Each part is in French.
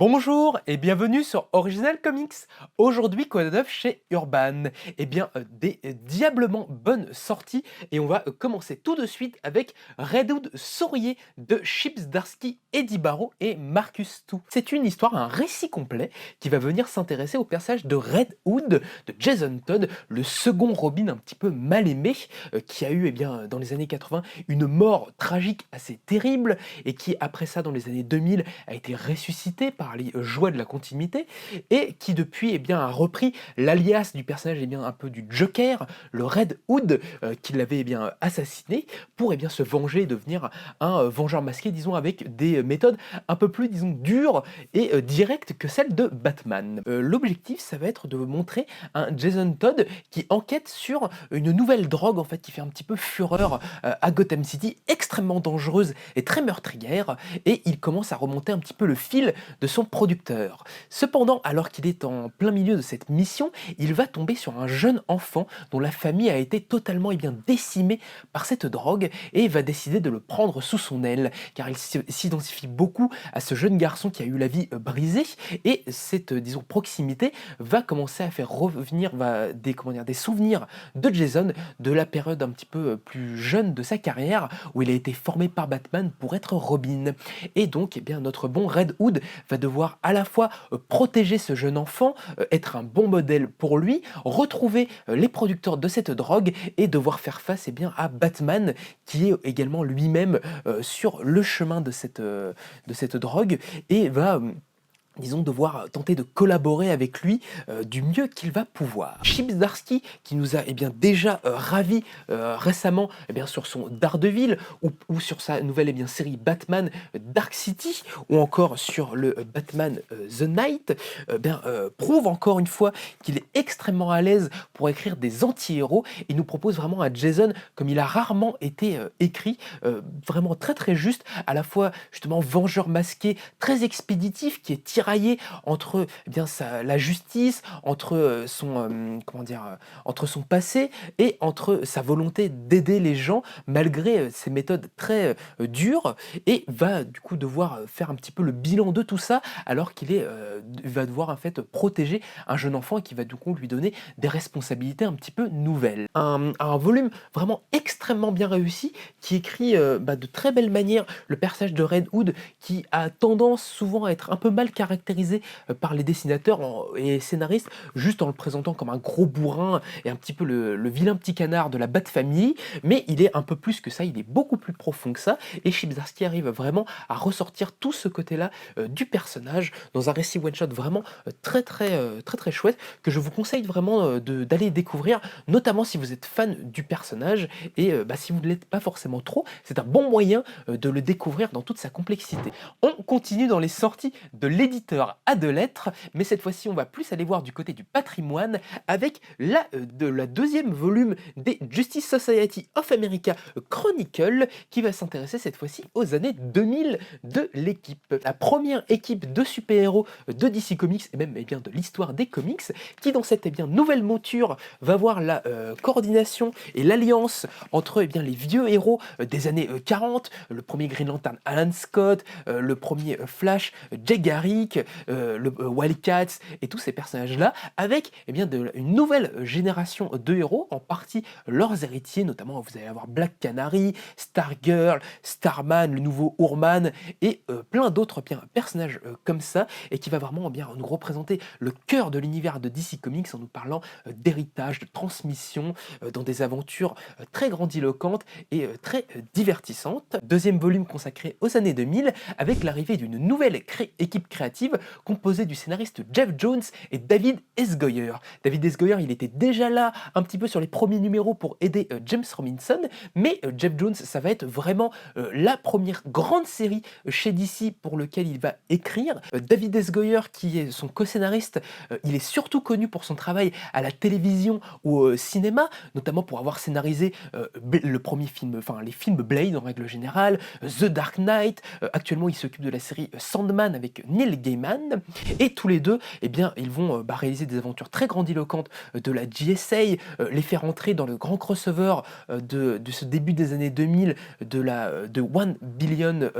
Bonjour et bienvenue sur Original Comics. Aujourd'hui, quoi de neuf chez Urban? Des diablement bonnes sorties et on va commencer tout de suite avec Redwood Sourier de Chips Darsky, Eddie Barrow et Marcus Tou. C'est une histoire, un récit complet qui va venir s'intéresser au personnage de Red Hood, de Jason Todd, le second Robin un petit peu mal aimé, qui a eu dans les années 80 une mort tragique assez terrible et qui après ça dans les années 2000 a été ressuscité par les joies de la continuité et qui depuis a repris l'alias du personnage un peu du Joker, le Red Hood, qui l'avait assassiné pour se venger et devenir un vengeur masqué, disons, avec des méthodes un peu plus, disons, dures et directes que celles de Batman. L'objectif, ça va être de montrer un Jason Todd qui enquête sur une nouvelle drogue en fait qui fait un petit peu fureur à Gotham City, extrêmement dangereuse et très meurtrière, et il commence à remonter un petit peu le fil de son producteur. Cependant, alors qu'il est en plein milieu de cette mission, il va tomber sur un jeune enfant dont la famille a été totalement décimée par cette drogue et va décider de le prendre sous son aile, car il s'identifie beaucoup à ce jeune garçon qui a eu la vie brisée, et cette disons proximité va commencer à faire revenir des souvenirs de Jason de la période un petit peu plus jeune de sa carrière où il a été formé par Batman pour être Robin. Et donc, notre bon Red Hood va devoir à la fois protéger ce jeune enfant, être un bon modèle pour lui, retrouver les producteurs de cette drogue et devoir faire face à Batman qui est également lui-même sur le chemin de cette drogue et va disons, devoir tenter de collaborer avec lui du mieux qu'il va pouvoir. Chips Darsky, qui nous a déjà ravis récemment sur son Daredevil, ou sur sa nouvelle série Batman Dark City, ou encore sur le Batman The Knight, prouve encore une fois qu'il est extrêmement à l'aise pour écrire des anti-héros, et nous propose vraiment un Jason comme il a rarement été écrit, vraiment très très juste, à la fois justement vengeur masqué, très expéditif, qui est tiraillé entre la justice, entre entre son passé et entre sa volonté d'aider les gens malgré ses méthodes très dures, et va du coup devoir faire un petit peu le bilan de tout ça alors va devoir en fait protéger un jeune enfant qui va du coup lui donner des responsabilités un petit peu nouvelles. Un volume vraiment extrêmement bien réussi qui écrit de très belle manière le personnage de Red Hood, qui a tendance souvent à être un peu mal caractérisé par les dessinateurs et scénaristes, juste en le présentant comme un gros bourrin et un petit peu le vilain petit canard de la Bat-Famille, mais il est un peu plus que ça, il est beaucoup plus profond que ça, et Chip Zdarsky arrive vraiment à ressortir tout ce côté-là du personnage dans un récit one-shot vraiment très chouette, que je vous conseille vraiment d'aller découvrir, notamment si vous êtes fan du personnage, et si vous ne l'êtes pas forcément trop, c'est un bon moyen de le découvrir dans toute sa complexité. On continue dans les sorties de l'éditeur à deux lettres, mais cette fois-ci on va plus aller voir du côté du patrimoine avec la deuxième volume des Justice Society of America Chronicle, qui va s'intéresser cette fois-ci aux années 2000 de l'équipe. La première équipe de super-héros de DC Comics et même de l'histoire des comics, qui dans cette nouvelle monture va voir la coordination et l'alliance entre les vieux héros des années 40, le premier Green Lantern Alan Scott, le premier Flash Jay Garrick, le Wildcats et tous ces personnages-là, avec une nouvelle génération de héros, en partie leurs héritiers, notamment vous allez avoir Black Canary, Stargirl, Starman, le nouveau Ourman et plein d'autres personnages comme ça, et qui va vraiment nous représenter le cœur de l'univers de DC Comics en nous parlant d'héritage, de transmission, dans des aventures très grandiloquentes et très divertissantes. Deuxième volume consacré aux années 2000, avec l'arrivée d'une nouvelle équipe créative composée du scénariste Jeff Jones et David S. Goyer. David S. Goyer, il était déjà là un petit peu sur les premiers numéros pour aider James Robinson, mais Jeff Jones, ça va être vraiment la première grande série chez DC pour lequel il va écrire. David S. Goyer, qui est son co-scénariste, il est surtout connu pour son travail à la télévision ou au cinéma, notamment pour avoir scénarisé le premier film, les films Blade en règle générale, The Dark Knight. Actuellement, il s'occupe de la série Sandman avec Neil Gaiman. Gaiman. Et tous les deux, eh bien, ils vont réaliser des aventures très grandiloquentes de la GSA, les faire entrer dans le grand crossover de ce début des années 2000 de 1 billion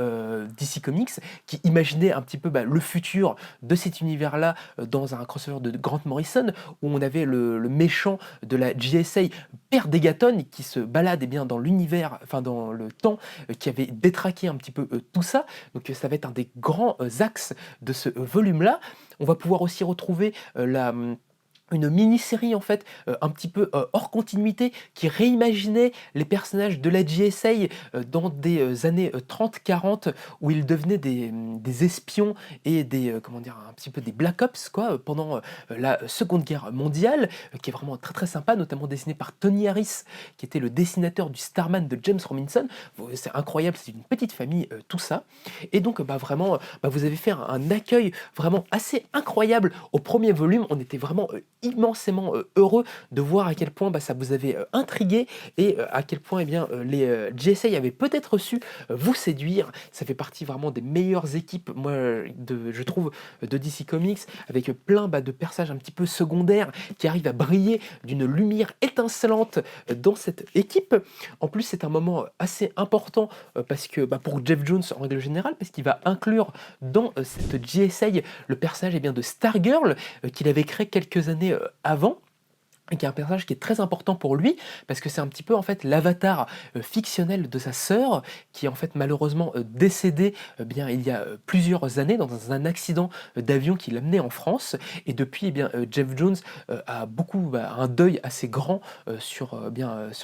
DC Comics, qui imaginait un petit peu le futur de cet univers-là dans un crossover de Grant Morrison, où on avait le méchant de la GSA, Père Dégaton, qui se balade bien dans l'univers, enfin dans le temps, qui avait détraqué un petit peu tout ça. Donc ça va être un des grands axes de ce volume-là. On va pouvoir aussi retrouver une mini-série en fait, un petit peu hors continuité, qui réimaginait les personnages de la GSA dans des années 30-40, où ils devenaient des espions et comment dire, un petit peu des Black Ops quoi, pendant la Seconde Guerre mondiale, qui est vraiment très très sympa, notamment dessiné par Tony Harris, qui était le dessinateur du Starman de James Robinson. C'est incroyable, c'est une petite famille, tout ça. Et donc vraiment, vous avez fait un accueil vraiment assez incroyable au premier volume. On était vraiment immensément heureux de voir à quel point ça vous avait intrigué, et à quel point les GSA avaient peut-être su vous séduire. Ça fait partie vraiment des meilleures équipes, moi, je trouve, de DC Comics, avec plein de personnages un petit peu secondaires qui arrivent à briller d'une lumière étincelante dans cette équipe. En plus, c'est un moment assez important parce que pour Jeff Jones en règle générale, parce qu'il va inclure dans cette GSA le personnage de Stargirl, qu'il avait créé quelques années avant, et qui est un personnage qui est très important pour lui, parce que c'est un petit peu en fait l'avatar fictionnel de sa sœur, qui est en fait malheureusement décédée il y a plusieurs années dans un accident d'avion qui l'amenait en France. Et depuis, Jeff Jones a beaucoup un deuil assez grand sur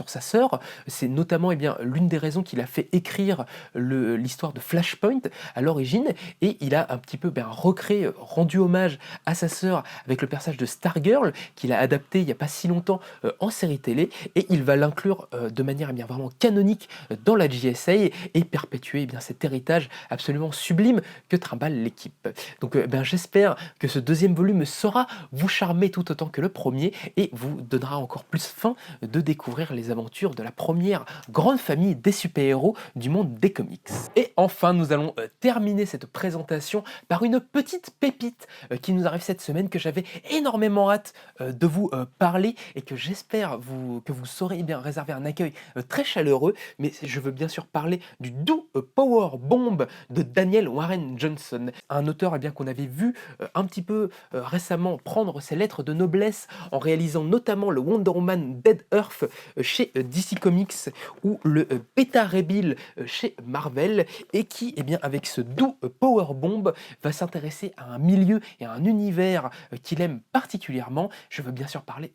sa sœur. C'est notamment l'une des raisons qu'il a fait écrire l'histoire de Flashpoint à l'origine, et il a un petit peu recréé, rendu hommage à sa sœur avec le personnage de Stargirl, qu'il a adapté il n'y a pas si longtemps en série télé, et il va l'inclure de manière vraiment canonique dans la GSA, et perpétuer cet héritage absolument sublime que trimballe l'équipe. Donc j'espère que ce deuxième volume saura vous charmer tout autant que le premier, et vous donnera encore plus faim de découvrir les aventures de la première grande famille des super-héros du monde des comics. Et enfin, nous allons terminer cette présentation par une petite pépite qui nous arrive cette semaine, que j'avais énormément hâte de vous parler, et que j'espère que vous saurez réserver un accueil très chaleureux. Mais je veux bien sûr parler du doux Power Bomb de Daniel Warren Johnson, un auteur qu'on avait vu un petit peu récemment prendre ses lettres de noblesse en réalisant notamment le Wonder Woman Dead Earth chez DC Comics, ou le Beta Rebuild chez Marvel, et qui, avec ce doux Power Bomb, va s'intéresser à un milieu et à un univers qu'il aime particulièrement. Je veux bien sûr parler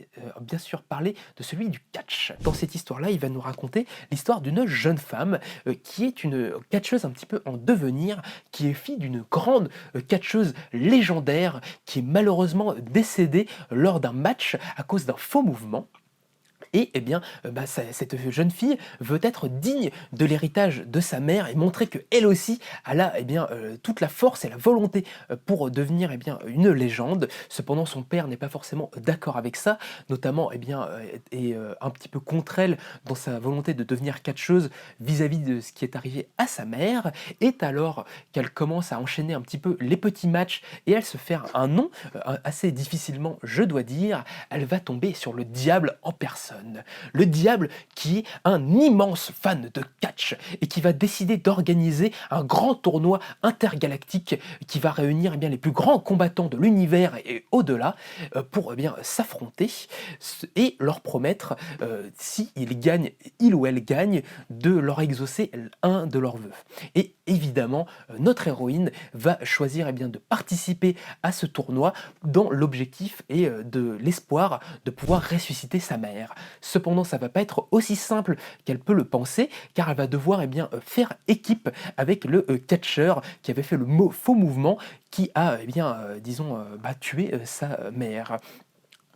de celui du catch. Dans cette histoire-là, il va nous raconter l'histoire d'une jeune femme qui est une catcheuse un petit peu en devenir, qui est fille d'une grande catcheuse légendaire, qui est malheureusement décédée lors d'un match à cause d'un faux mouvement. Et cette jeune fille veut être digne de l'héritage de sa mère, et montrer qu'elle aussi elle a toute la force et la volonté pour devenir une légende. Cependant, son père n'est pas forcément d'accord avec ça, notamment est un petit peu contre elle dans sa volonté de devenir catcheuse vis-à-vis de ce qui est arrivé à sa mère. Et alors qu'elle commence à enchaîner un petit peu les petits matchs, et elle se fait un nom assez difficilement, je dois dire, elle va tomber sur le diable en personne. Le diable, qui est un immense fan de catch, et qui va décider d'organiser un grand tournoi intergalactique qui va réunir les plus grands combattants de l'univers et au-delà pour s'affronter, et leur promettre, si il ou elle gagne, de leur exaucer un de leurs vœux. Et évidemment, notre héroïne va choisir de participer à ce tournoi dans l'objectif et de l'espoir de pouvoir ressusciter sa mère. Cependant, ça va pas être aussi simple qu'elle peut le penser, car elle va devoir faire équipe avec le catcheur qui avait fait le faux mouvement, qui a tué sa mère.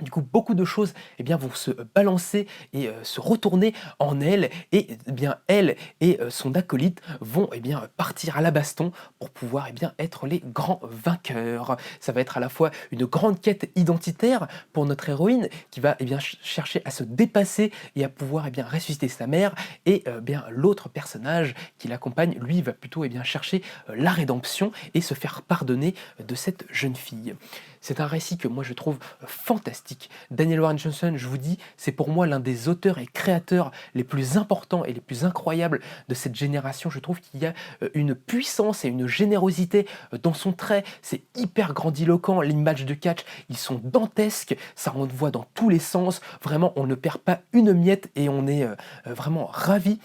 Du coup, beaucoup de choses, eh bien, vont se balancer et se retourner en elle et eh bien, elle et son acolyte vont, eh bien, partir à la baston pour pouvoir, eh bien, être les grands vainqueurs. Ça va être à la fois une grande quête identitaire pour notre héroïne qui va, eh bien, chercher à se dépasser et à pouvoir, eh bien, ressusciter sa mère et bien, l'autre personnage qui l'accompagne, lui, va plutôt, eh bien, chercher la rédemption et se faire pardonner de cette jeune fille. C'est un récit que moi je trouve fantastique. Daniel Warren Johnson, je vous dis, c'est pour moi l'un des auteurs et créateurs les plus importants et les plus incroyables de cette génération. Je trouve qu'il y a une puissance et une générosité dans son trait. C'est hyper grandiloquent. Les matchs de catch, ils sont dantesques. Ça renvoie dans tous les sens. Vraiment, on ne perd pas une miette et on est vraiment ravis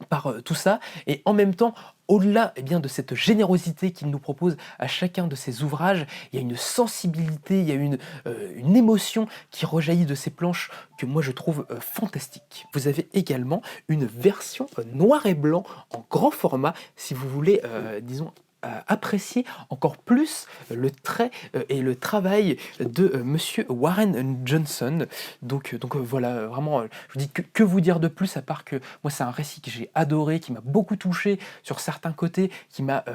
par tout ça. Et en même temps, au-delà eh bien, de cette générosité qu'il nous propose à chacun de ses ouvrages, il y a une sensibilité, il y a une émotion qui rejaillit de ces planches que moi je trouve fantastique. Vous avez également une version noir et blanc en grand format si vous voulez, disons, apprécier encore plus le trait et le travail de monsieur Warren Johnson. Donc voilà, vraiment, je vous dis que vous dire de plus à part que moi c'est un récit que j'ai adoré, qui m'a beaucoup touché sur certains côtés, qui m'a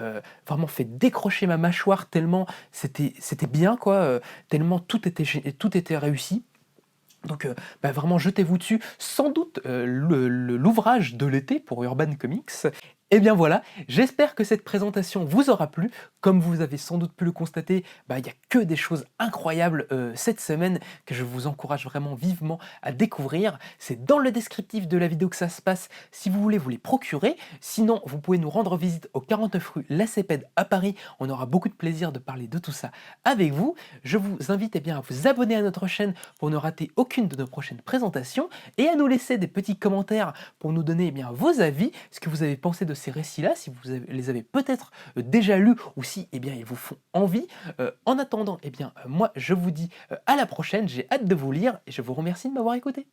vraiment fait décrocher ma mâchoire tellement c'était bien quoi, tellement tout était réussi. Donc bah, vraiment jetez-vous dessus, sans doute l'ouvrage de l'été pour Urban Comics. Et bien voilà, j'espère que cette présentation vous aura plu. Comme vous avez sans doute pu le constater, bah, il n'y a que des choses incroyables cette semaine que je vous encourage vraiment vivement à découvrir. C'est dans le descriptif de la vidéo que ça se passe si vous voulez vous les procurer. Sinon, vous pouvez nous rendre visite au 49 rue La Cépède à Paris. On aura beaucoup de plaisir de parler de tout ça avec vous. Je vous invite eh bien, à vous abonner à notre chaîne pour ne rater aucune de nos prochaines présentations et à nous laisser des petits commentaires pour nous donner eh bien, vos avis, ce que vous avez pensé de ces récits-là, si les avez peut-être déjà lus ou si eh bien, ils vous font envie. En attendant, eh bien, moi je vous dis à la prochaine, j'ai hâte de vous lire et je vous remercie de m'avoir écouté.